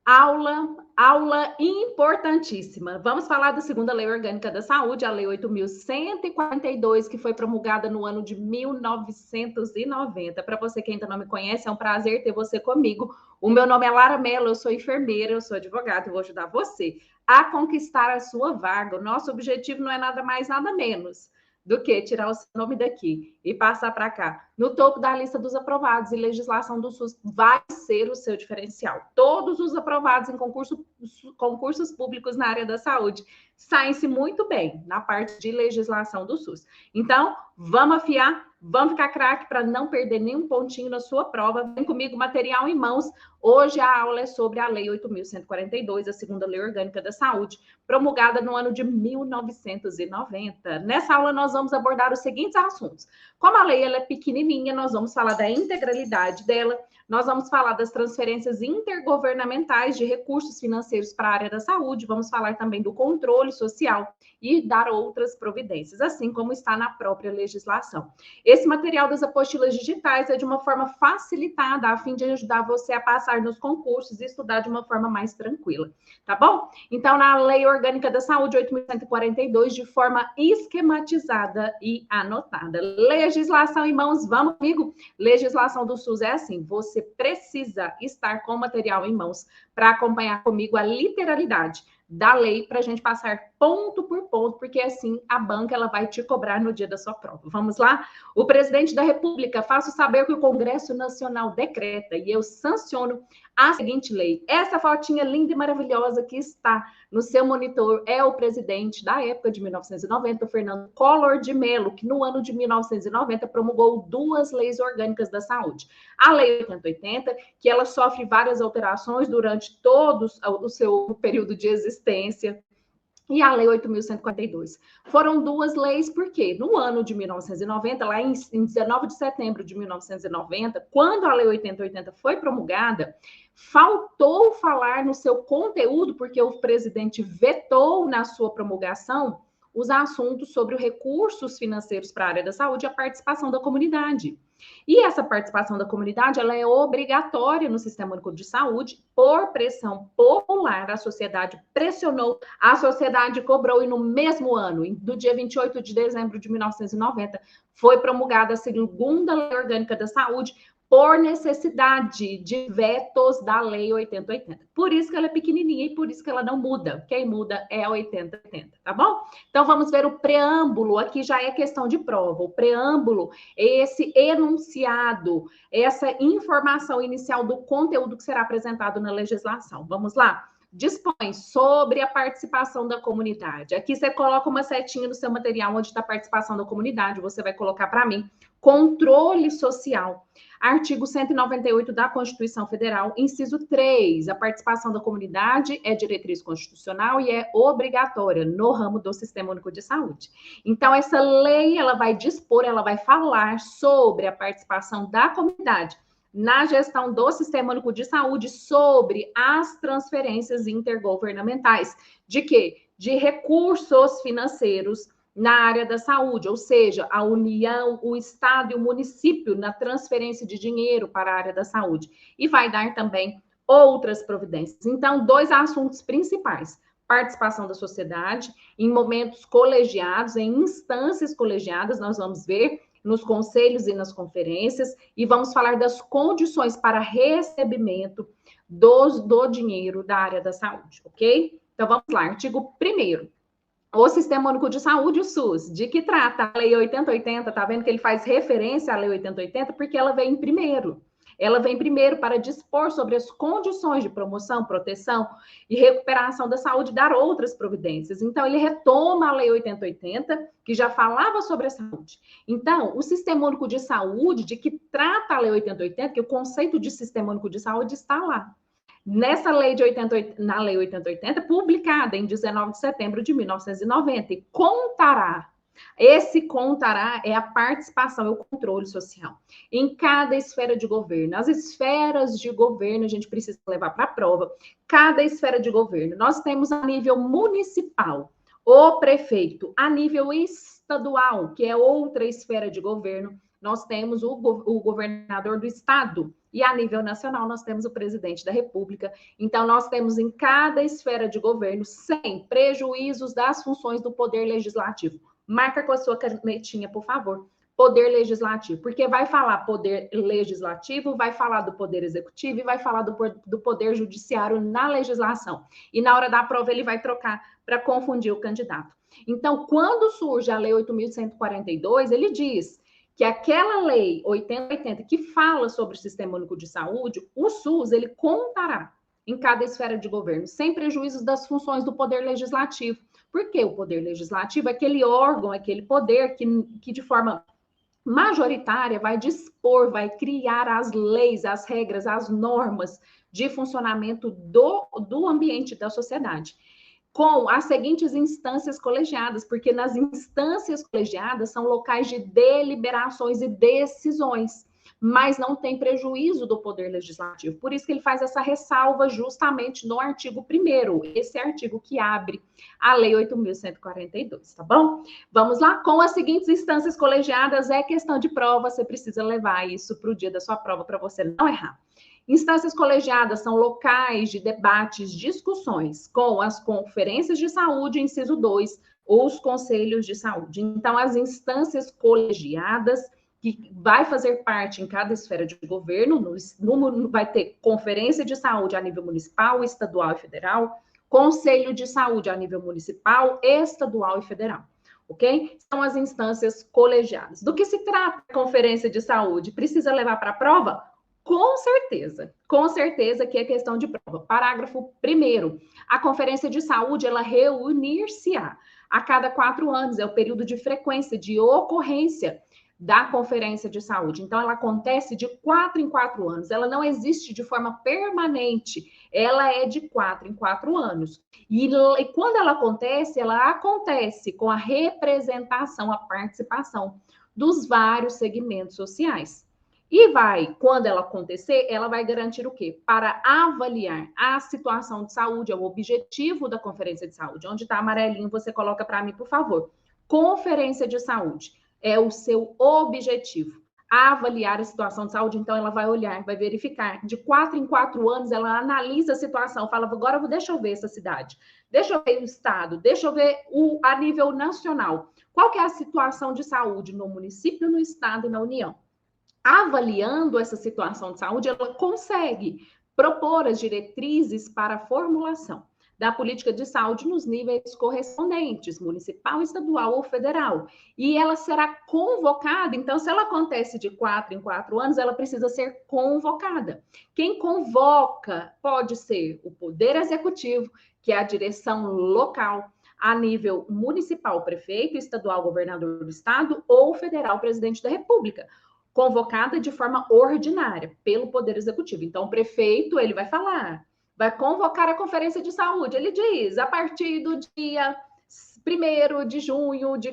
Aula importantíssima. Vamos falar da segunda Lei Orgânica da Saúde, a Lei 8.142, que foi promulgada no ano de 1990. Para você que ainda não me conhece, é um prazer ter você comigo. O meu nome é Lara Mello, eu sou enfermeira, eu sou advogada e vou ajudar você a conquistar a sua vaga. O nosso objetivo não é nada mais, nada menos do que tirar o seu nome daqui e passar para cá. No topo da lista dos aprovados e legislação do SUS vai ser o seu diferencial. Todos os aprovados em concursos públicos na área da saúde saem-se muito bem na parte de legislação do SUS. Então, vamos afiar, vamos ficar craque para não perder nenhum pontinho na sua prova. Vem comigo, material em mãos. Hoje a aula é sobre a Lei 8.142, a segunda Lei Orgânica da Saúde, promulgada no ano de 1990. Nessa aula nós vamos abordar os seguintes assuntos. Como a lei ela é pequenininha, nós vamos falar da integralidade dela, nós vamos falar das transferências intergovernamentais de recursos financeiros para a área da saúde, vamos falar também do controle social e dar outras providências, assim como está na própria legislação. Esse material das apostilas digitais é de uma forma facilitada, a fim de ajudar você a passar nos concursos e estudar de uma forma mais tranquila, tá bom? Então, na Lei Orgânica da Saúde 8.142, de forma esquematizada e anotada. Legislação em mãos, vamos comigo? Legislação do SUS é assim, você precisa estar com o material em mãos para acompanhar comigo a literalidade da lei para a gente passar ponto por ponto, porque assim a banca ela vai te cobrar no dia da sua prova. Vamos lá? O presidente da República faço saber que o Congresso Nacional decreta e eu sanciono a seguinte lei. Essa fotinha linda e maravilhosa que está no seu monitor é o presidente da época de 1990, o Fernando Collor de Mello, que no ano de 1990 promulgou duas leis orgânicas da saúde. A Lei 8080, que ela sofre várias alterações durante todo o seu período de existência, e a Lei 8.142. Foram duas leis, porque no ano de 1990, lá em 19 de setembro de 1990, quando a Lei 8080 foi promulgada, faltou falar no seu conteúdo, porque o presidente vetou na sua promulgação os assuntos sobre os recursos financeiros para a área da saúde e a participação da comunidade. E essa participação da comunidade ela é obrigatória no Sistema Único de Saúde, por pressão popular. A sociedade pressionou, a sociedade cobrou, e no mesmo ano, do dia 28 de dezembro de 1990, foi promulgada a segunda Lei Orgânica da Saúde, por necessidade de vetos da Lei 8080. Por isso que ela é pequenininha e por isso que ela não muda. Quem muda é a 8080, tá bom? Então, vamos ver o preâmbulo. Aqui já é questão de prova. O preâmbulo é esse enunciado, essa informação inicial do conteúdo que será apresentado na legislação. Vamos lá? Dispõe sobre a participação da comunidade. Aqui você coloca uma setinha no seu material onde está a participação da comunidade. Você vai colocar para mim controle social. Artigo 198 da Constituição Federal, inciso 3, a participação da comunidade é diretriz constitucional e é obrigatória no ramo do Sistema Único de Saúde. Então, essa lei, ela vai dispor, ela vai falar sobre a participação da comunidade na gestão do Sistema Único de Saúde, sobre as transferências intergovernamentais. De quê? De recursos financeiros na área da saúde, ou seja, a União, o Estado e o município na transferência de dinheiro para a área da saúde. E vai dar também outras providências. Então, dois assuntos principais: participação da sociedade em momentos colegiados, em instâncias colegiadas, nós vamos ver nos conselhos e nas conferências, e vamos falar das condições para recebimento do dinheiro da área da saúde, ok? Então, vamos lá, artigo 1º. O Sistema Único de Saúde, o SUS, de que trata a Lei 8080? Tá vendo que ele faz referência à Lei 8080 porque ela vem primeiro. Ela vem primeiro para dispor sobre as condições de promoção, proteção e recuperação da saúde e dar outras providências. Então, ele retoma a Lei 8080, que já falava sobre a saúde. Então, o Sistema Único de Saúde, de que trata a Lei 8080, que o conceito de Sistema Único de Saúde está lá. Nessa lei de 80, na Lei 8080, publicada em 19 de setembro de 1990, e contará, esse contará é a participação e o controle social em cada esfera de governo. As esferas de governo a gente precisa levar para a prova. Cada esfera de governo. Nós temos a nível municipal, o prefeito. A nível estadual, que é outra esfera de governo, nós temos o governador do estado, E a nível nacional, nós temos o presidente da República. Então, nós temos em cada esfera de governo, sem prejuízos das funções do Poder Legislativo. Marca com a sua canetinha, por favor. Poder Legislativo, porque vai falar Poder Legislativo, vai falar do Poder Executivo e vai falar do Poder Judiciário na legislação. E na hora da prova, ele vai trocar para confundir o candidato. Então, quando surge a Lei 8.142, ele diz que aquela Lei 8080 que fala sobre o Sistema Único de Saúde, o SUS, ele contará em cada esfera de governo, sem prejuízo das funções do Poder Legislativo. Porque o Poder Legislativo é aquele órgão, aquele poder que de forma majoritária vai dispor, vai criar as leis, as regras, as normas de funcionamento do ambiente da sociedade, com as seguintes instâncias colegiadas, porque nas instâncias colegiadas são locais de deliberações e decisões, mas não tem prejuízo do Poder Legislativo. Por isso que ele faz essa ressalva justamente no artigo 1º, esse artigo que abre a Lei 8.142, tá bom? Vamos lá, com as seguintes instâncias colegiadas, é questão de prova, você precisa levar isso para o dia da sua prova, para você não errar. Instâncias colegiadas são locais de debates, discussões, com as conferências de saúde, inciso 2, ou os conselhos de saúde. Então, as instâncias colegiadas que vai fazer parte em cada esfera de governo, vai ter conferência de saúde a nível municipal, estadual e federal, conselho de saúde a nível municipal, estadual e federal, ok? São as instâncias colegiadas. Do que se trata a conferência de saúde? Precisa levar para a prova? Com certeza que é questão de prova. Parágrafo 1º, a conferência de saúde, ela reunir-se-á a cada 4 anos, é o período de frequência, de ocorrência da Conferência de Saúde. Então, ela acontece de 4 em 4 anos. Ela não existe de forma permanente. Ela é de 4 em 4 anos. E quando ela acontece com a representação, a participação dos vários segmentos sociais. E quando ela acontecer, ela vai garantir o quê? Para avaliar a situação de saúde, é o objetivo da Conferência de Saúde. Onde está amarelinho, você coloca para mim, por favor. Conferência de Saúde. É o seu objetivo, avaliar a situação de saúde. Então, ela vai olhar, vai verificar. De 4 em 4 anos, ela analisa a situação, fala, agora deixa eu ver essa cidade, deixa eu ver o estado, deixa eu ver a nível nacional. Qual que é a situação de saúde no município, no estado e na União? Avaliando essa situação de saúde, ela consegue propor as diretrizes para a formulação da política de saúde nos níveis correspondentes, municipal, estadual ou federal. E ela será convocada, então, se ela acontece de 4 em 4 anos, ela precisa ser convocada. Quem convoca pode ser o Poder Executivo, que é a direção local, a nível municipal, prefeito, estadual, governador do estado, ou federal, presidente da República, convocada de forma ordinária pelo Poder Executivo. Então, o prefeito, ele vai falar, vai convocar a Conferência de Saúde. Ele diz, a partir do dia 1º de junho de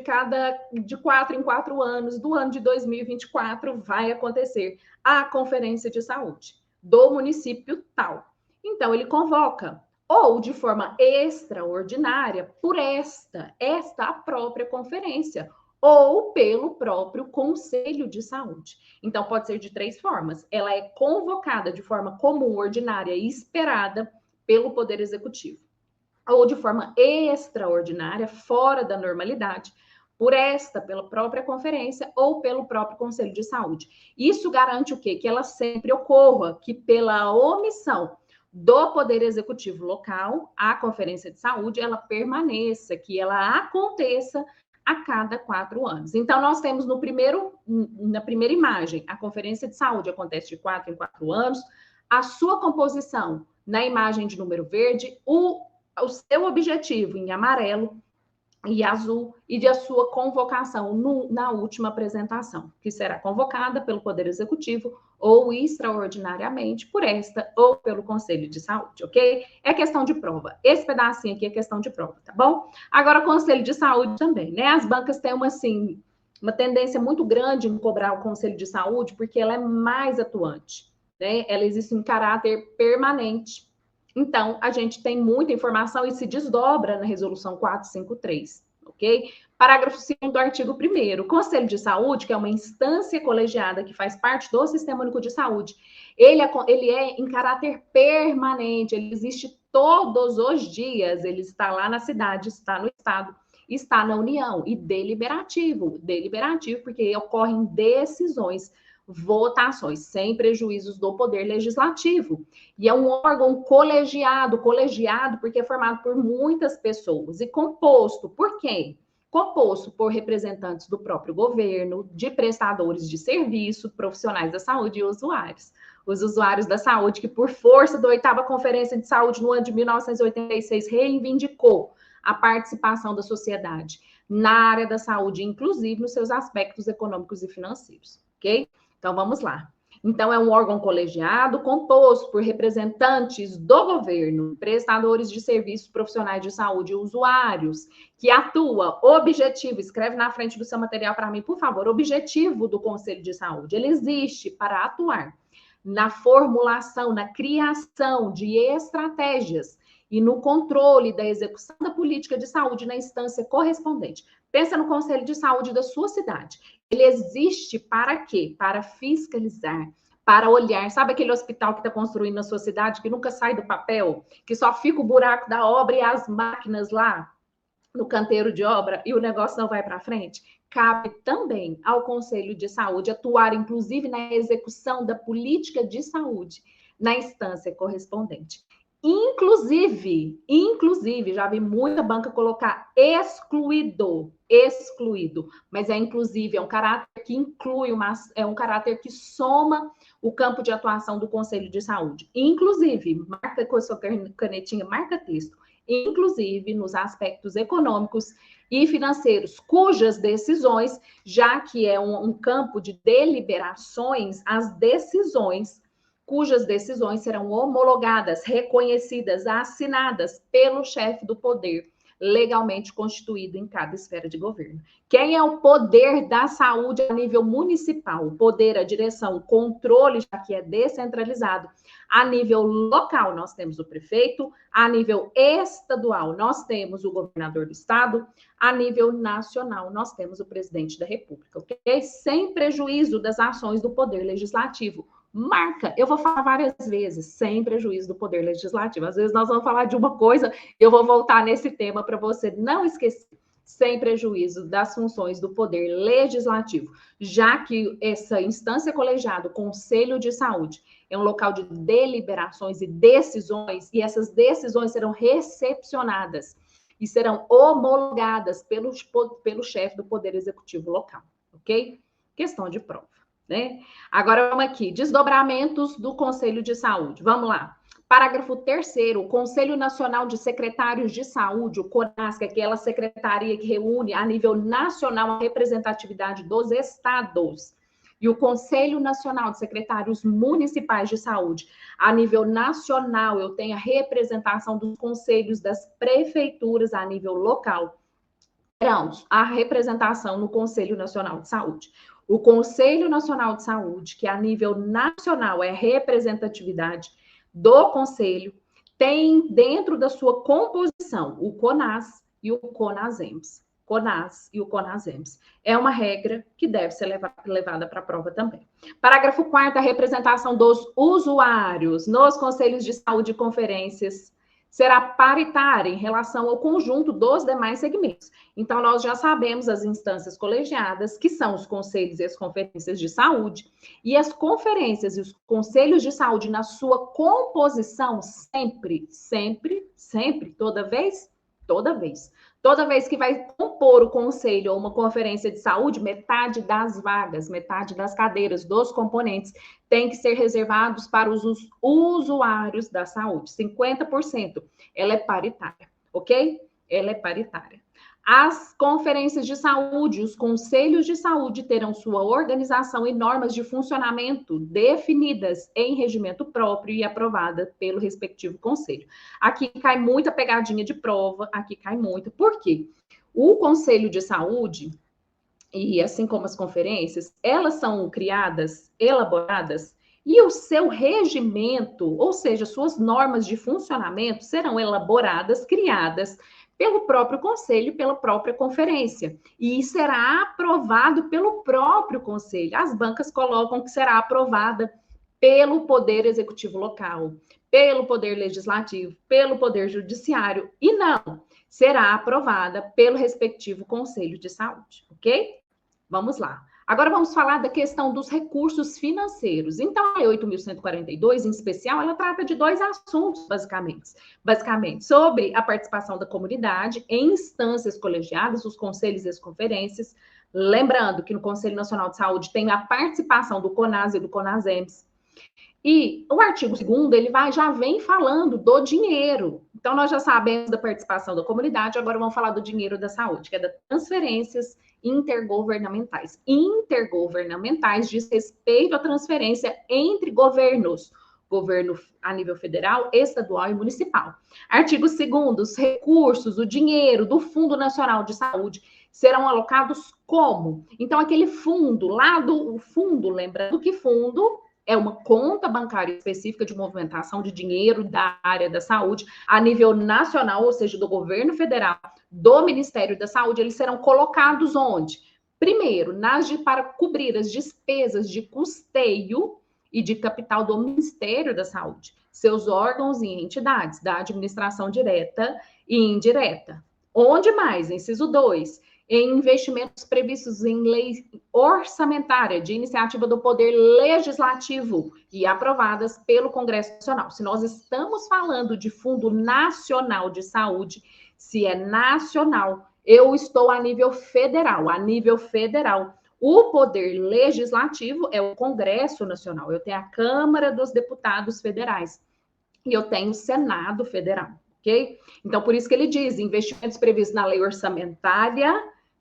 4 em 4 anos do ano de 2024, vai acontecer a Conferência de Saúde do município tal. Então, ele convoca, ou de forma extraordinária, por esta a própria conferência, ou pelo próprio Conselho de Saúde. Então, pode ser de 3 formas. Ela é convocada de forma comum, ordinária e esperada pelo Poder Executivo. Ou de forma extraordinária, fora da normalidade, pela própria conferência ou pelo próprio Conselho de Saúde. Isso garante o quê? Que ela sempre ocorra, que pela omissão do Poder Executivo local, a Conferência de Saúde, ela permaneça, que ela aconteça a cada 4 anos. Então, nós temos na primeira imagem, a Conferência de Saúde acontece de 4 em 4 anos, a sua composição na imagem de número verde, o seu objetivo em amarelo e azul, e a sua convocação na última apresentação, que será convocada pelo Poder Executivo ou extraordinariamente por esta ou pelo Conselho de Saúde, ok? É questão de prova. Esse pedacinho aqui é questão de prova, tá bom? Agora, o Conselho de Saúde também, né? As bancas têm uma tendência muito grande em cobrar o Conselho de Saúde, porque ela é mais atuante, né? Ela existe em caráter permanente. Então, a gente tem muita informação e se desdobra na Resolução 453, ok? Parágrafo 2º do artigo 1º. O Conselho de Saúde, que é uma instância colegiada que faz parte do Sistema Único de Saúde, ele é em caráter permanente, ele existe todos os dias, ele está lá na cidade, está no estado, está na União, e deliberativo porque ocorrem decisões, votações, sem prejuízos do poder legislativo. E é um órgão colegiado porque é formado por muitas pessoas e composto por quem? Composto por representantes do próprio governo, de prestadores de serviço, profissionais da saúde e usuários. Os usuários da saúde, que por força da 8ª Conferência de Saúde no ano de 1986 reivindicou a participação da sociedade na área da saúde, inclusive nos seus aspectos econômicos e financeiros, ok? Então, vamos lá. Então, é um órgão colegiado composto por representantes do governo, prestadores de serviços, profissionais de saúde e usuários, que atua, objetivo, escreve na frente do seu material para mim, por favor, objetivo do Conselho de Saúde. Ele existe para atuar na formulação, na criação de estratégias e no controle da execução da política de saúde na instância correspondente. Pensa no Conselho de Saúde da sua cidade. Ele existe para quê? Para fiscalizar, para olhar. Sabe aquele hospital que está construindo na sua cidade, que nunca sai do papel, que só fica o buraco da obra e as máquinas lá no canteiro de obra e o negócio não vai para frente? Cabe também ao Conselho de Saúde atuar, inclusive, na execução da política de saúde na instância correspondente. Inclusive, já vi muita banca colocar excluído, mas é inclusive, é um caráter que inclui, é um caráter que soma o campo de atuação do Conselho de Saúde. Inclusive, marca com a sua canetinha, marca texto, inclusive nos aspectos econômicos e financeiros, cujas decisões, já que é um campo de deliberações, as decisões cujas decisões serão homologadas, reconhecidas, assinadas pelo chefe do poder legalmente constituído em cada esfera de governo. Quem é o poder da saúde a nível municipal? O poder, a direção, o controle, já que é descentralizado. A nível local, nós temos o prefeito. A nível estadual, nós temos o governador do estado. A nível nacional, nós temos o presidente da República, ok? Sem prejuízo das ações do poder legislativo. Marca, eu vou falar várias vezes, sem prejuízo do poder legislativo. Às vezes nós vamos falar de uma coisa, eu vou voltar nesse tema para você não esquecer, sem prejuízo das funções do poder legislativo, já que essa instância colegiada, o Conselho de Saúde, é um local de deliberações e decisões, e essas decisões serão recepcionadas e serão homologadas pelo chefe do Poder Executivo local, ok? Questão de prova. Né? Agora vamos aqui, desdobramentos do Conselho de Saúde. Vamos lá. Parágrafo 3º, o Conselho Nacional de Secretários de Saúde, o CONAS, que é aquela secretaria que reúne a nível nacional a representatividade dos estados, e o Conselho Nacional de Secretários Municipais de Saúde, a nível nacional, eu tenho a representação dos conselhos das prefeituras a nível local, terão a representação no Conselho Nacional de Saúde. O Conselho Nacional de Saúde, que a nível nacional é representatividade do Conselho, tem dentro da sua composição o CONAS e o CONASEMS. CONAS e o CONASEMS. É uma regra que deve ser levada para a prova também. Parágrafo 4º, a representação dos usuários nos conselhos de saúde e conferências será paritária em relação ao conjunto dos demais segmentos. Então, nós já sabemos as instâncias colegiadas, que são os conselhos e as conferências de saúde, e as conferências e os conselhos de saúde, na sua composição, sempre, toda vez que vai compor o conselho ou uma conferência de saúde, metade das vagas, metade das cadeiras, dos componentes, tem que ser reservados para os usuários da saúde. 50%. Ela é paritária, ok? Ela é paritária. As conferências de saúde, os conselhos de saúde terão sua organização e normas de funcionamento definidas em regimento próprio e aprovada pelo respectivo conselho. Aqui cai muita pegadinha de prova, aqui cai muito. Por quê? O Conselho de Saúde, e assim como as conferências, elas são criadas, elaboradas, e o seu regimento, ou seja, suas normas de funcionamento, serão elaboradas, criadas pelo próprio conselho, pela própria conferência, e será aprovado pelo próprio conselho. As bancas colocam que será aprovada pelo Poder Executivo local, pelo Poder Legislativo, pelo Poder Judiciário, e não, será aprovada pelo respectivo Conselho de Saúde, ok? Vamos lá. Agora vamos falar da questão dos recursos financeiros. Então, a Lei 8.142, em especial, ela trata de dois assuntos, basicamente, sobre a participação da comunidade em instâncias colegiadas, os conselhos e as conferências. Lembrando que no Conselho Nacional de Saúde tem a participação do CONAS e do CONASEMS. E o artigo 2º, ele já vem falando do dinheiro. Então, nós já sabemos da participação da comunidade, agora vamos falar do dinheiro da saúde, que é das transferências intergovernamentais. Intergovernamentais diz respeito à transferência entre governos, governo a nível federal, estadual e municipal. Artigo 2º, os recursos, o dinheiro do Fundo Nacional de Saúde serão alocados como? Então, aquele fundo, lembrando que fundo é uma conta bancária específica de movimentação de dinheiro da área da saúde a nível nacional, ou seja, do governo federal, do Ministério da Saúde, eles serão colocados onde? Primeiro, para cobrir as despesas de custeio e de capital do Ministério da Saúde, seus órgãos e entidades da administração direta e indireta. Onde mais? Inciso 2. Em investimentos previstos em lei orçamentária de iniciativa do Poder Legislativo e aprovadas pelo Congresso Nacional. Se nós estamos falando de Fundo Nacional de Saúde, se é nacional, eu estou a nível federal. A nível federal, o Poder Legislativo é o Congresso Nacional. Eu tenho a Câmara dos Deputados Federais e eu tenho o Senado Federal, ok? Então, por isso que ele diz, investimentos previstos na lei orçamentária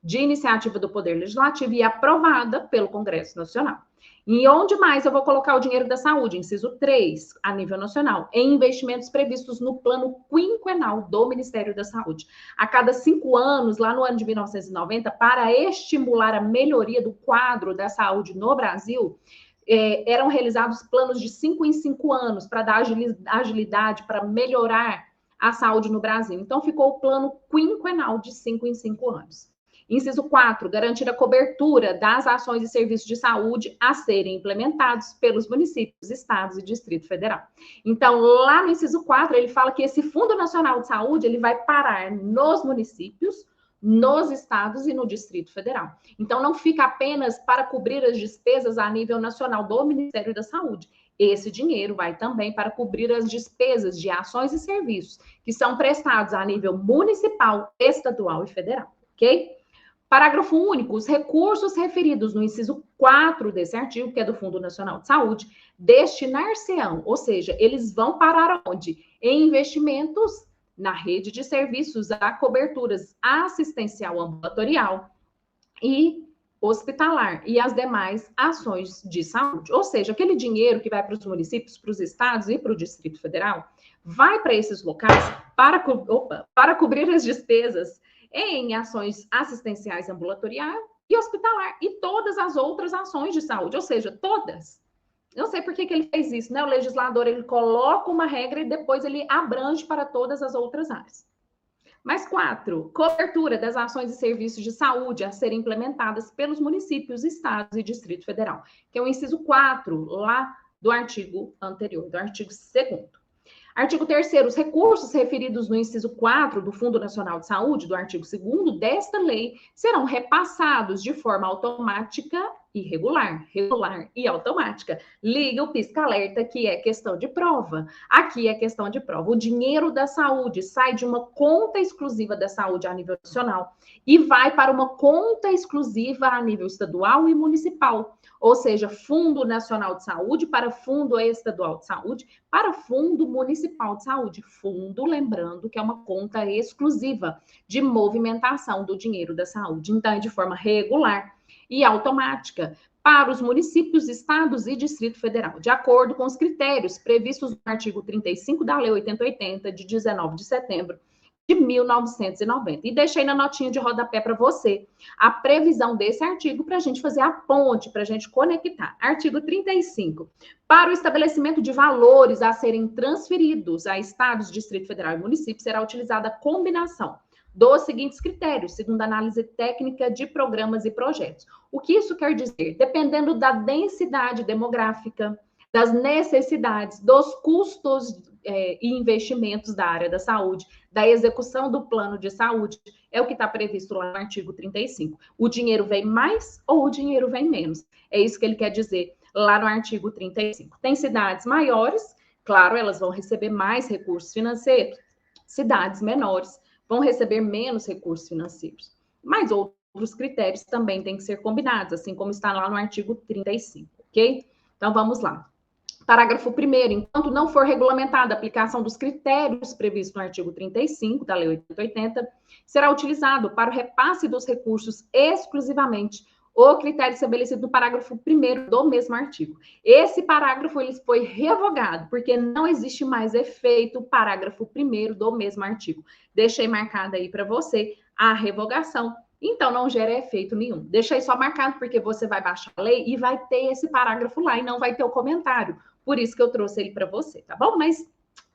de iniciativa do Poder Legislativo e aprovada pelo Congresso Nacional. E onde mais eu vou colocar o dinheiro da saúde? Inciso 3, a nível nacional, em investimentos previstos no plano quinquenal do Ministério da Saúde. A cada 5 anos, lá no ano de 1990, para estimular a melhoria do quadro da saúde no Brasil, eram realizados planos de 5 em 5 anos para dar agilidade, para melhorar a saúde no Brasil. Então, ficou o plano quinquenal de 5 em 5 anos. Inciso 4, garantir a cobertura das ações e serviços de saúde a serem implementados pelos municípios, estados e Distrito Federal. Então, lá no inciso 4, ele fala que esse Fundo Nacional de Saúde, ele vai parar nos municípios, nos estados e no Distrito Federal. Então, não fica apenas para cobrir as despesas a nível nacional do Ministério da Saúde. Esse dinheiro vai também para cobrir as despesas de ações e serviços que são prestados a nível municipal, estadual e federal, ok? Parágrafo único, os recursos referidos no inciso 4 desse artigo, que é do Fundo Nacional de Saúde, destinar-se-ão, ou seja, eles vão parar onde? Em investimentos na rede de serviços a coberturas assistencial ambulatorial e hospitalar e as demais ações de saúde. Ou seja, aquele dinheiro que vai para os municípios, para os estados e para o Distrito Federal, vai para esses locais para cobrir as despesas em ações assistenciais ambulatorial e hospitalar, e todas as outras ações de saúde, ou seja, todas. Não sei por que ele fez isso, né? O legislador, ele coloca uma regra e depois ele abrange para todas as outras áreas. Mais 4, cobertura das ações e serviços de saúde a serem implementadas pelos municípios, estados e Distrito Federal, que é o inciso 4, lá do artigo anterior, do artigo 2º. Artigo 3º, os recursos referidos no inciso 4 do Fundo Nacional de Saúde, do artigo 2º desta lei, serão repassados de forma automática e regular e automática. Liga o pisca-alerta, que é questão de prova. Aqui é questão de prova. O dinheiro da saúde sai de uma conta exclusiva da saúde a nível nacional e vai para uma conta exclusiva a nível estadual e municipal. Ou seja, Fundo Nacional de Saúde para Fundo Estadual de Saúde para Fundo Municipal de Saúde. Fundo, lembrando que é uma conta exclusiva de movimentação do dinheiro da saúde. Então, é de forma regular e automática para os municípios, estados e Distrito Federal, de acordo com os critérios previstos no artigo 35 da Lei 8080, de 19 de setembro de 1990. E deixei na notinha de rodapé para você a previsão desse artigo para a gente fazer a ponte, para a gente conectar. Artigo 35. Para o estabelecimento de valores a serem transferidos a estados, Distrito Federal e município, será utilizada a combinação dos seguintes critérios, segundo a análise técnica de programas e projetos. O que isso quer dizer? Dependendo da densidade demográfica, das necessidades, dos custos e investimentos da área da saúde, da execução do plano de saúde, é o que está previsto lá no artigo 35. O dinheiro vem mais ou o dinheiro vem menos? É isso que ele quer dizer lá no artigo 35. Tem cidades maiores, claro, elas vão receber mais recursos financeiros. Cidades menores vão receber menos recursos financeiros. Mas outros critérios também têm que ser combinados, assim como está lá no artigo 35, ok? Então, vamos lá. Parágrafo 1º, enquanto não for regulamentada a aplicação dos critérios previstos no artigo 35 da Lei 880, será utilizado para o repasse dos recursos exclusivamente o critério estabelecido no parágrafo 1º do mesmo artigo. Esse parágrafo ele foi revogado, porque não existe mais efeito parágrafo 1º do mesmo artigo. Deixei marcado aí para você a revogação. Então, não gera efeito nenhum. Deixei só marcado porque você vai baixar a lei e vai ter esse parágrafo lá e não vai ter o comentário. Por isso que eu trouxe ele para você, tá bom? Mas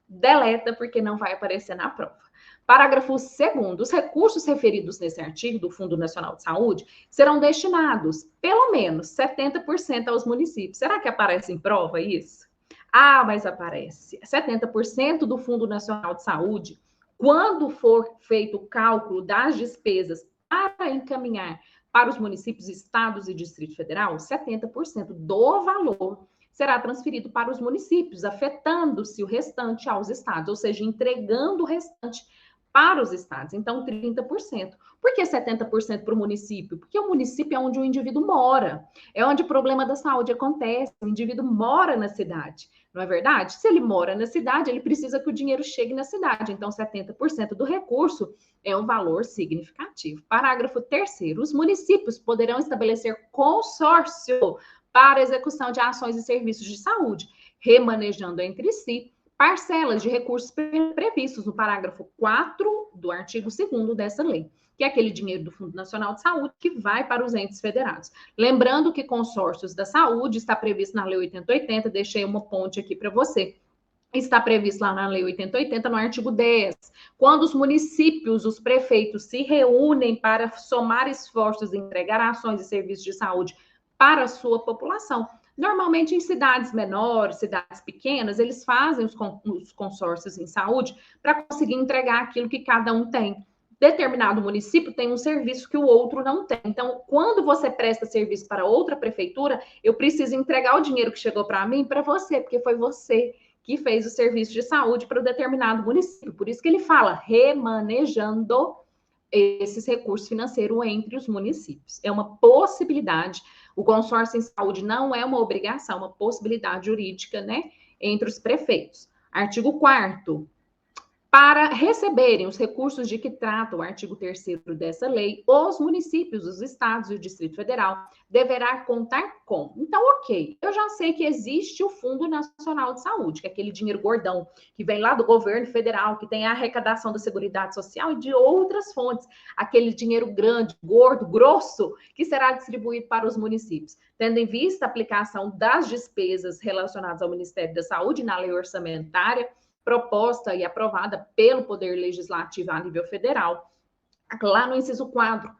deleta porque não vai aparecer na prova. Parágrafo 2º. Os recursos referidos nesse artigo do Fundo Nacional de Saúde serão destinados, pelo menos, 70% aos municípios. Será que aparece em prova isso? Ah, mas aparece. 70% do Fundo Nacional de Saúde, quando for feito o cálculo das despesas para encaminhar para os municípios, estados e Distrito Federal, 70% do valor será transferido para os municípios, afetando-se o restante aos estados, ou seja, entregando o restante para os estados. Então, 30%. Por que 70% para o município? Porque o município é onde o indivíduo mora, é onde o problema da saúde acontece, o indivíduo mora na cidade, não é verdade? Se ele mora na cidade, ele precisa que o dinheiro chegue na cidade, então 70% do recurso é um valor significativo. Parágrafo 3º. Os municípios poderão estabelecer consórcio para execução de ações e serviços de saúde, remanejando entre si parcelas de recursos previstos no parágrafo 4 do artigo 2º dessa lei, que é aquele dinheiro do Fundo Nacional de Saúde que vai para os entes federados. Lembrando que consórcios da saúde está previsto na Lei 8080, deixei uma ponte aqui para você. Está previsto lá na Lei 8080, no artigo 10. Quando os municípios, os prefeitos se reúnem para somar esforços e entregar ações e serviços de saúde para a sua população. Normalmente, em cidades menores, cidades pequenas, eles fazem os consórcios em saúde para conseguir entregar aquilo que cada um tem. Determinado município tem um serviço que o outro não tem. Então, quando você presta serviço para outra prefeitura, eu preciso entregar o dinheiro que chegou para mim para você, porque foi você que fez o serviço de saúde para o determinado município. Por isso que ele fala remanejando esses recursos financeiros entre os municípios. É uma possibilidade. O consórcio em saúde não é uma obrigação, uma possibilidade jurídica, né, entre os prefeitos. Artigo 4º. Para receberem os recursos de que trata o artigo 3º dessa lei, os municípios, os estados e o Distrito Federal deverá contar com. Então, ok, eu já sei que existe o Fundo Nacional de Saúde, que é aquele dinheiro gordão que vem lá do governo federal, que tem a arrecadação da Seguridade Social e de outras fontes, aquele dinheiro grande, gordo, grosso, que será distribuído para os municípios. Tendo em vista a aplicação das despesas relacionadas ao Ministério da Saúde na lei orçamentária, proposta e aprovada pelo Poder Legislativo a nível federal. Lá no inciso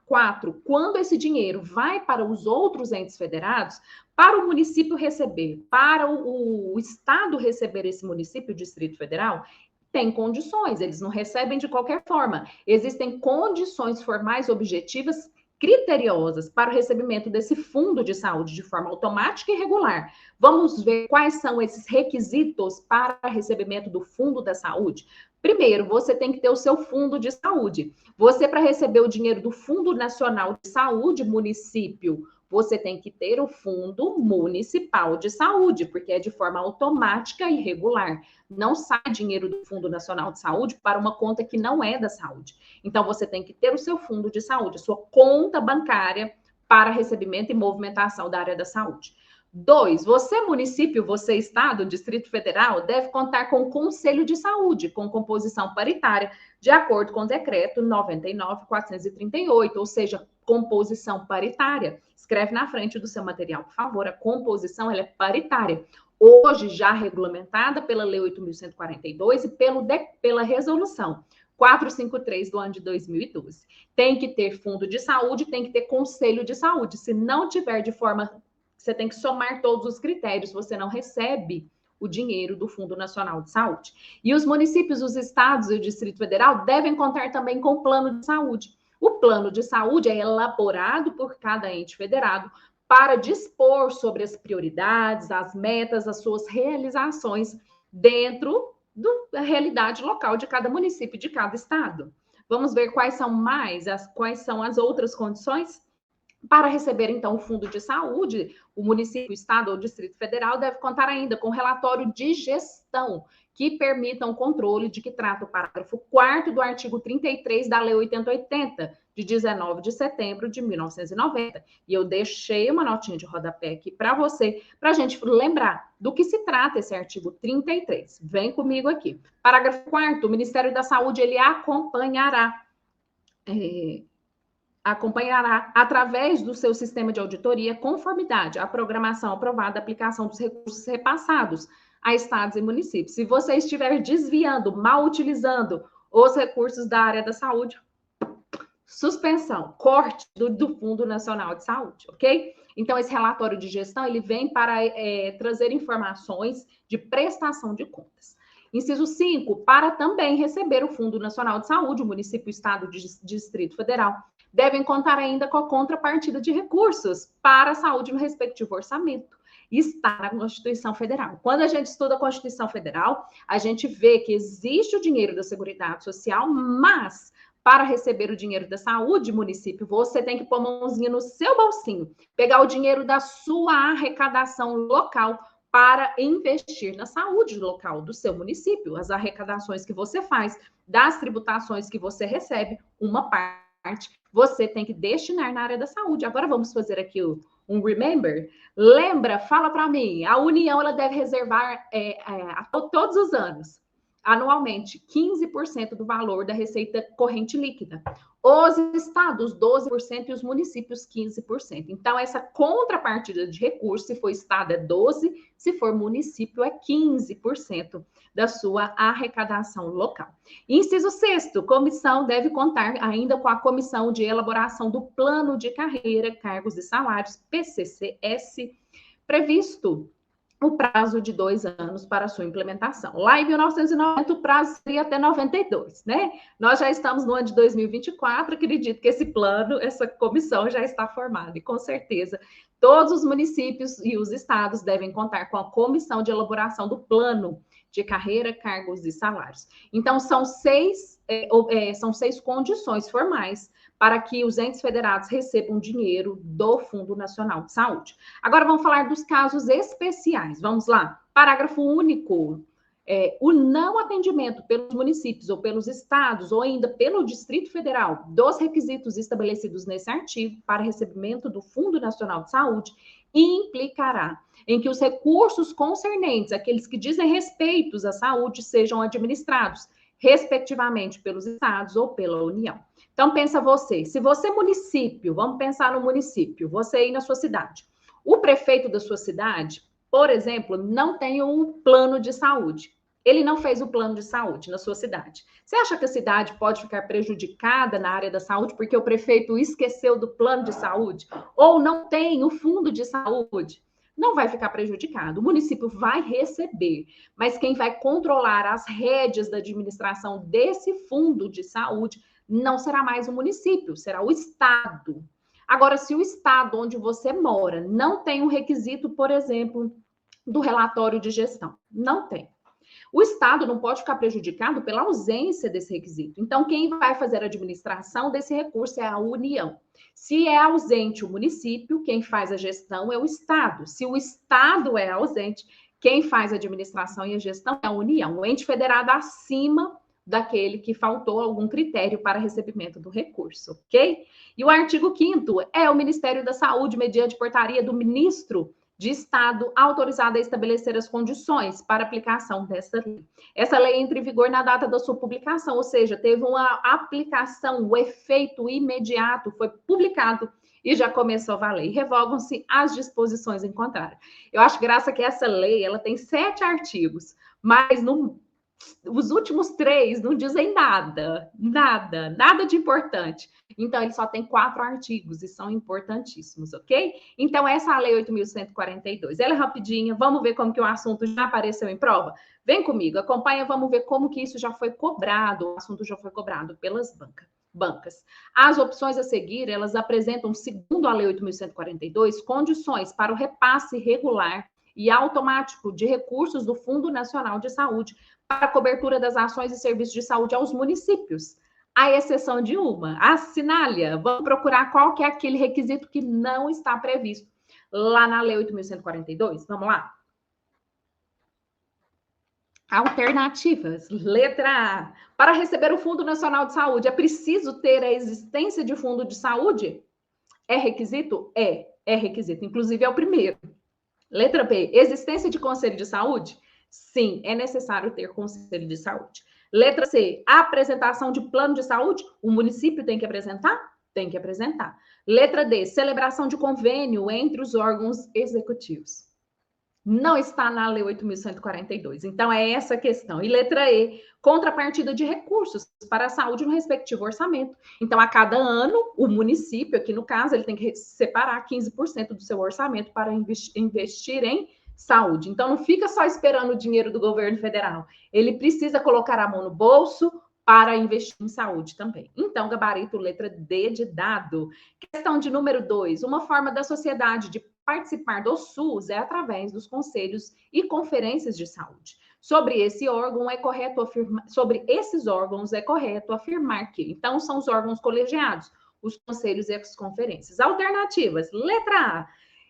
4, quando esse dinheiro vai para os outros entes federados, para o município receber, para o Estado receber esse município, o Distrito Federal, tem condições, eles não recebem de qualquer forma. Existem condições formais objetivas criteriosas para o recebimento desse fundo de saúde de forma automática e regular. Vamos ver quais são esses requisitos para recebimento do fundo da saúde. Primeiro, você tem que ter o seu fundo de saúde. Você, para receber o dinheiro do Fundo Nacional de Saúde, município, você tem que ter o Fundo Municipal de Saúde, porque é de forma automática e regular. Não sai dinheiro do Fundo Nacional de Saúde para uma conta que não é da saúde. Então, você tem que ter o seu fundo de saúde, a sua conta bancária para recebimento e movimentação da área da saúde. 2, você, município, você, estado, Distrito Federal, deve contar com o Conselho de Saúde, com composição paritária, de acordo com o decreto 99.438, ou seja, composição paritária. Escreve na frente do seu material, por favor, a composição ela é paritária. Hoje já regulamentada pela Lei 8.142 e pela resolução 453 do ano de 2012. Tem que ter fundo de saúde, tem que ter conselho de saúde. Se não tiver de forma... Você tem que somar todos os critérios, você não recebe o dinheiro do Fundo Nacional de Saúde. E os municípios, os estados e o Distrito Federal devem contar também com o plano de saúde. O plano de saúde é elaborado por cada ente federado para dispor sobre as prioridades, as metas, as suas realizações dentro da realidade local de cada município, de cada estado. Vamos ver quais são as outras condições? Para receber, então, o fundo de saúde, o município, o estado ou o Distrito Federal deve contar ainda com relatório de gestão que permita um controle de que trata o parágrafo 4º do artigo 33 da Lei 8080, de 19 de setembro de 1990. E eu deixei uma notinha de rodapé aqui para você, para a gente lembrar do que se trata esse artigo 33. Vem comigo aqui. Parágrafo 4º, o Ministério da Saúde, ele acompanhará através do seu sistema de auditoria, conformidade à programação aprovada, aplicação dos recursos repassados a estados e municípios. Se você estiver desviando, mal utilizando os recursos da área da saúde, suspensão, corte do Fundo Nacional de Saúde, ok? Então, esse relatório de gestão, ele vem para trazer informações de prestação de contas. Inciso 5, para também receber o Fundo Nacional de Saúde, o município, estado, Distrito Federal, devem contar ainda com a contrapartida de recursos para a saúde no respectivo orçamento. Está na Constituição Federal. Quando a gente estuda a Constituição Federal, a gente vê que existe o dinheiro da Seguridade Social, mas para receber o dinheiro da saúde, município, você tem que pôr uma mãozinha no seu bolsinho, pegar o dinheiro da sua arrecadação local para investir na saúde local do seu município. As arrecadações que você faz, das tributações que você recebe, uma parte você tem que destinar na área da saúde. Agora vamos fazer aqui um remember. Lembra, fala para mim, a União ela deve reservar todos os anos, anualmente, 15% do valor da receita corrente líquida. Os estados, 12%, e os municípios, 15%. Então, essa contrapartida de recursos, se for estado, é 12%, se for município, é 15% da sua arrecadação local. Inciso 6º, comissão deve contar ainda com a comissão de elaboração do plano de carreira, cargos e salários, PCCS, previsto o prazo de 2 anos para a sua implementação. Lá em 1990, o prazo seria até 92, né? Nós já estamos no ano de 2024, acredito que esse plano, essa comissão já está formada, e com certeza todos os municípios e os estados devem contar com a comissão de elaboração do plano de carreira, cargos e salários. Então, são seis condições formais para que os entes federados recebam dinheiro do Fundo Nacional de Saúde. Agora vamos falar dos casos especiais. Vamos lá. Parágrafo único. O não atendimento pelos municípios ou pelos estados ou ainda pelo Distrito Federal dos requisitos estabelecidos nesse artigo para recebimento do Fundo Nacional de Saúde implicará em que os recursos concernentes àqueles que dizem respeito à saúde sejam administrados, respectivamente, pelos estados ou pela União. Então, pensa você, se você município, vamos pensar no município, você aí na sua cidade, o prefeito da sua cidade, por exemplo, não tem um plano de saúde. Ele não fez o plano de saúde na sua cidade. Você acha que a cidade pode ficar prejudicada na área da saúde porque o prefeito esqueceu do plano de saúde? Ou não tem o fundo de saúde? Não vai ficar prejudicado. O município vai receber, mas quem vai controlar as rédeas da administração desse fundo de saúde não será mais o município, será o estado. Agora, se o estado onde você mora não tem um requisito, por exemplo, do relatório de gestão, não tem. O estado não pode ficar prejudicado pela ausência desse requisito. Então, quem vai fazer a administração desse recurso é a União. Se é ausente o município, quem faz a gestão é o estado. Se o estado é ausente, quem faz a administração e a gestão é a União, o ente federado acima daquele que faltou algum critério para recebimento do recurso, ok? E o artigo 5º é o Ministério da Saúde, mediante portaria do ministro de Estado, autorizado a estabelecer as condições para aplicação dessa lei. Essa lei entra em vigor na data da sua publicação, ou seja, teve uma aplicação, o efeito imediato, foi publicado e já começou a valer. E revogam-se as disposições em contrário. Eu acho graça que essa lei, ela tem 7 artigos, mas no Os últimos 3 não dizem nada, nada de importante. Então, ele só tem 4 artigos e são importantíssimos, ok? Então, essa é a Lei 8.142. Ela é rapidinha, vamos ver como que o assunto já apareceu em prova? Vem comigo, acompanha, vamos ver como que isso já foi cobrado, o assunto já foi cobrado pelas bancas. As opções a seguir, elas apresentam, segundo a Lei 8.142, condições para o repasse regular e automático de recursos do Fundo Nacional de Saúde para a cobertura das ações e serviços de saúde aos municípios, à exceção de uma, a assinalia. Vamos procurar qual que é aquele requisito que não está previsto lá na Lei 8.142. Vamos lá? Alternativas. Letra A. Para receber o Fundo Nacional de Saúde, é preciso ter a existência de fundo de saúde? É requisito? É requisito. Inclusive, é o primeiro. Letra B. Existência de conselho de saúde? Sim, é necessário ter conselho de saúde. Letra C. Apresentação de plano de saúde? O município tem que apresentar? Tem que apresentar. Letra D. Celebração de convênio entre os órgãos executivos. Não está na Lei 8.142. Então, é essa a questão. E letra E, contrapartida de recursos para a saúde no respectivo orçamento. Então, a cada ano, o município, aqui no caso, ele tem que separar 15% do seu orçamento para investir em saúde. Então, não fica só esperando o dinheiro do governo federal. Ele precisa colocar a mão no bolso para investir em saúde também. Então, gabarito, letra D de dado. Questão de número 2. Uma forma da sociedade de participar do SUS é através dos conselhos e conferências de saúde. Sobre esse órgão é correto afirmar, sobre esses órgãos é correto afirmar que, então, são os órgãos colegiados, os conselhos e as conferências. Alternativas: letra A,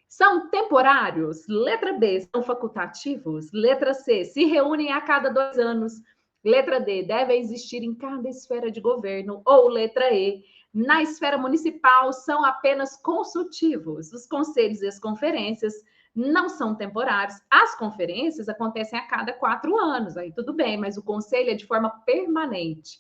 são temporários. Letra B, são facultativos. Letra C, se reúnem a cada 2 anos. Letra D, devem existir em cada esfera de governo. Ou letra E, na esfera municipal são apenas consultivos. Os conselhos e as conferências não são temporários. As conferências acontecem a cada 4 anos, aí tudo bem, mas o conselho é de forma permanente.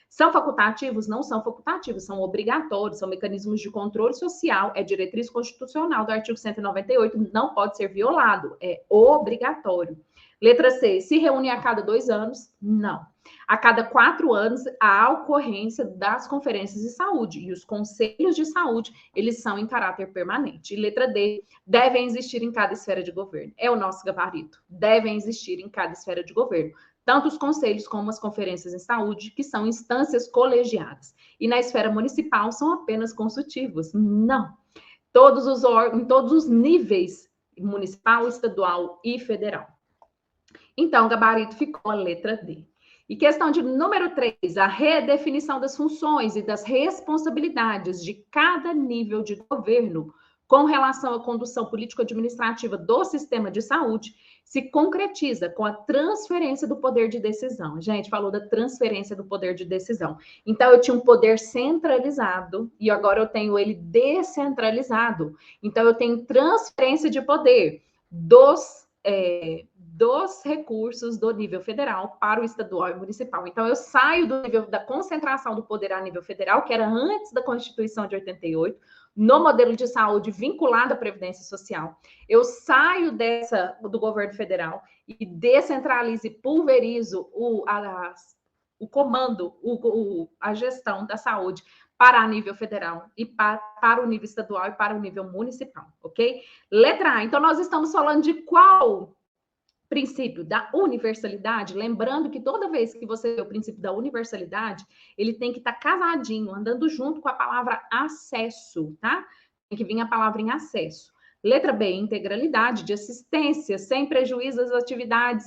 São facultativos? Não são facultativos, são obrigatórios, são mecanismos de controle social, é diretriz constitucional do artigo 198, não pode ser violado, é obrigatório. Letra C, se reúne a cada 2 anos? Não. A cada 4 anos, a ocorrência das conferências de saúde e os conselhos de saúde, eles são em caráter permanente. E letra D, devem existir em cada esfera de governo. É o nosso gabarito. Devem existir em cada esfera de governo. Tanto os conselhos como as conferências em saúde, que são instâncias colegiadas. E na esfera municipal são apenas consultivos. Não. Todos os órgãos, em todos os níveis, municipal, estadual e federal. Então, o gabarito ficou a letra D. E questão de número 3, a redefinição das funções e das responsabilidades de cada nível de governo com relação à condução político-administrativa do sistema de saúde se concretiza com a transferência do poder de decisão. A gente falou da transferência do poder de decisão. Então, eu tinha um poder centralizado e agora eu tenho ele descentralizado. Então, eu tenho transferência de poder dos recursos do nível federal para o estadual e municipal. Então, eu saio do nível da concentração do poder a nível federal, que era antes da Constituição de 88, no modelo de saúde vinculado à Previdência Social. Eu saio do governo federal e descentralizo e pulverizo o comando, a gestão da saúde para a nível federal e para o nível estadual e para o nível municipal, ok? Letra A. Então, nós estamos falando de qual princípio? Da universalidade. Lembrando que toda vez que você vê o princípio da universalidade, ele tem que estar casadinho, andando junto com a palavra acesso, tá? Tem que vir a palavra em acesso. Letra B, integralidade de assistência, sem prejuízo às atividades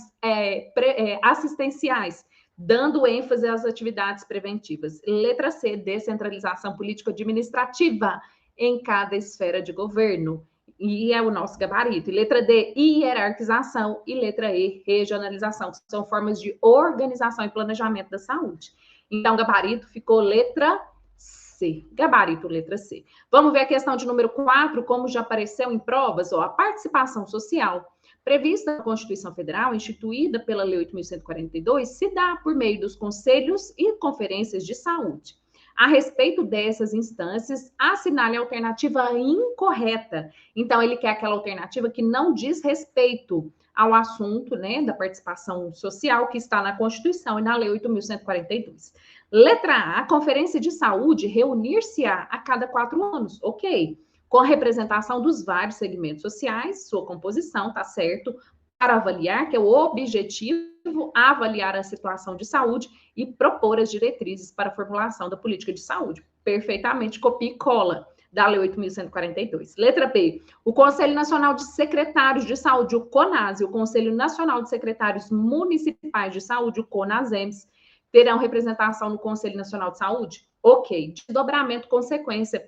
assistenciais, dando ênfase às atividades preventivas. Letra C, descentralização político-administrativa em cada esfera de governo. E é o nosso gabarito. E letra D, hierarquização. E letra E, regionalização, que são formas de organização e planejamento da saúde. Então, gabarito ficou letra C. Gabarito, letra C. Vamos ver a questão de número 4, como já apareceu em provas. A participação social prevista na Constituição Federal, instituída pela Lei 8.142, se dá por meio dos conselhos e conferências de saúde. A respeito dessas instâncias, assinale a alternativa incorreta. Então, ele quer aquela alternativa que não diz respeito ao assunto, né, da participação social que está na Constituição e na Lei 8.142. Letra A, a Conferência de Saúde reunir-se-á a cada 4 anos, ok? Com a representação dos vários segmentos sociais, sua composição, tá certo? Para avaliar, que é o objetivo, avaliar a situação de saúde e propor as diretrizes para a formulação da política de saúde. Perfeitamente copia e cola da Lei 8.142. Letra B, o Conselho Nacional de Secretários de Saúde, o CONAS, e o Conselho Nacional de Secretários Municipais de Saúde, o CONASEMS, terão representação no Conselho Nacional de Saúde? Ok. Desdobramento, consequência,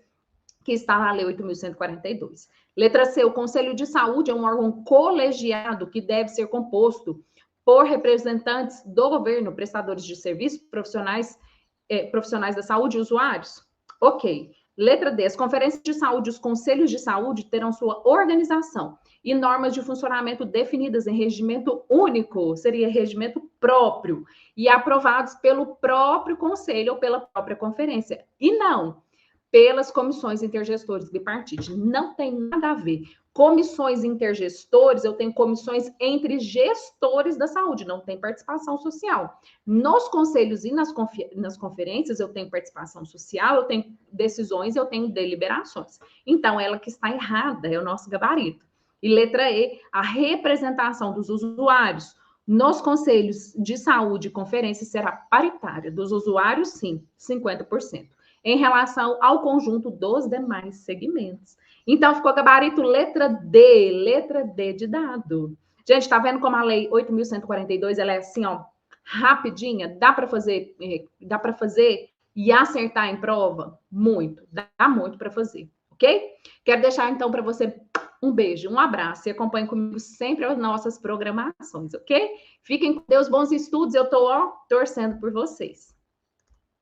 que está na Lei 8.142. Letra C, o Conselho de Saúde é um órgão colegiado que deve ser composto por representantes do governo, prestadores de serviços, profissionais da saúde e usuários? Ok. Letra D, as conferências de saúde, os conselhos de saúde terão sua organização e normas de funcionamento definidas em regimento único, seria regimento próprio, e aprovados pelo próprio conselho ou pela própria conferência. E não pelas comissões intergestores bipartite. Não tem nada a ver. Comissões intergestores, eu tenho comissões entre gestores da saúde, não tem participação social. Nos conselhos e nas conferências, eu tenho participação social, eu tenho decisões, eu tenho deliberações. Então, ela que está errada, é o nosso gabarito. E letra E, a representação dos usuários nos conselhos de saúde e conferências será paritária. Dos usuários, sim, 50%. Em relação ao conjunto dos demais segmentos. Então, ficou gabarito letra D de dado. Gente, tá vendo como a Lei 8.142, ela é assim, ó, rapidinha? Dá para fazer e acertar em prova? Muito, dá muito para fazer, ok? Quero deixar, então, para você um beijo, um abraço e acompanhe comigo sempre as nossas programações, ok? Fiquem com Deus, bons estudos, eu tô, ó, torcendo por vocês.